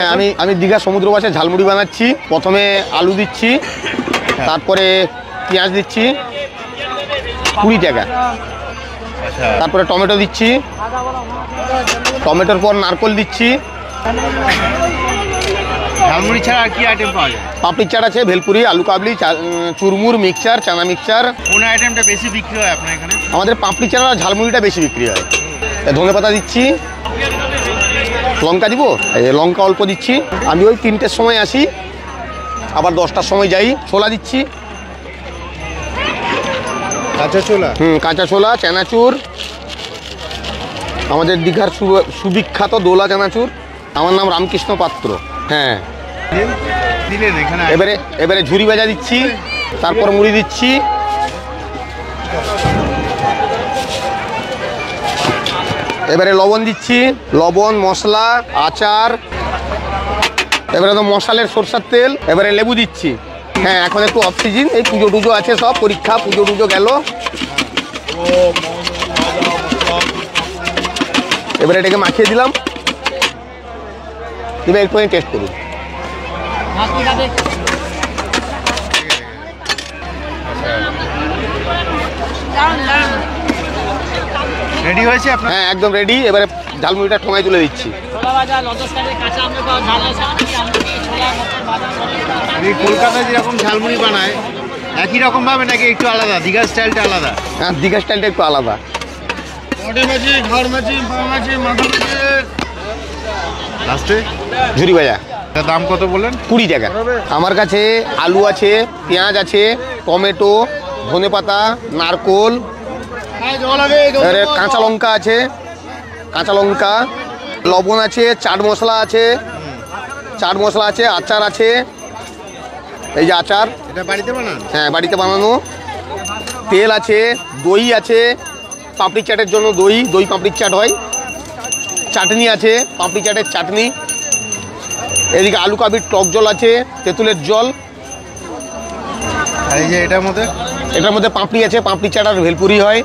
আমি আমি দীঘা সমুদ্র পাশে ঝালমুড়ি বানাচ্ছি। প্রথমে আলু দিচ্ছি, তারপরে পেঁয়াজ দিচ্ছি 20 টাকা, তারপরে টমেটো দিচ্ছি, টমেটোর পর নারকোল দিচ্ছি। ঝালমুড়ি ছাড়া আর কি আইটেম পাওয়া যায়? পাপড়ির চাট আছে, ভেলপুরি, আলু কাবলি, চুরমুর, মিক্সচার, চানা মিক্সচার। কোন আইটেমটা বেশি বিক্রি হয় আপনার এখানে? আমাদের পাপড়ি চাট আর ঝালমুড়িটা বেশি বিক্রি হয়। ধনেপাতা দিচ্ছি, লঙ্কা দিব, লঙ্কা অল্প দিচ্ছি। আমি ওই 3টের সময় আসি, আবার 10টার সময় যাই। ছোলা দিচ্ছি, কাঁচা ছোলা। কাঁচা ছোলা, চানাচুর, আমাদের দীঘার সুবিখ্যাত দোলা চানাচুর। আমার নাম রামকৃষ্ণ পাত্র। হ্যাঁ, এবারে ঝুরি ভাজা দিচ্ছি, তারপর মুড়ি দিচ্ছি, এবারে লবণ দিচ্ছি, লবণ, মশলা, আচার, এবারে তো মশালের সরষের তেল, এবারে লেবু দিচ্ছি। হ্যাঁ, এখন একটু অফ সিজন, এই পুজো টুজো আছে, সব পরীক্ষা, পুজো টুজো গেল। এবারে এটাকে মাখিয়ে দিলাম, এবার একটু টেস্ট করুন। রেডি হয়েছে আপনার? হ্যাঁ, একদম রেডি। এবারে ঝালমুড়িটা ঠোঙায় তুলে দিচ্ছি। কলকাতায় যেরকম ঝালমুড়ি বানায় একই রকম ভাবে নাকি একটু আলাদা? দীঘা স্টাইলটা আলাদা? হ্যাঁ, দীঘা স্টাইলটা একটু আলাদা। লাস্টে ঝুরি ভাজা। দাম কত বলেন? 20 টাকা। আমার কাছে আলু আছে, পেঁয়াজ আছে, টমেটো, ধনেপাতা, নারকোল, কাঁচা লঙ্কা আছে, কাঁচা লঙ্কা, লবণ আছে, চাট মশলা আছে, আচার আছে, এই যে আচার। এটা বাড়িতে বানান? হ্যাঁ, বাড়িতে বানানো। তেল আছে, দই আছে, পাপড়ি চাটের জন্য দই পাপড়ির চাট হয়। চাটনি আছে, পাপড়ি চাটের চাটনি। এদিকে আলু কাবির টক জল আছে, তেঁতুলের জল। আর এই যে এটার মধ্যে পাপড়ি আছে, পাপড়ি চাট আর ভেলপুরি হয়।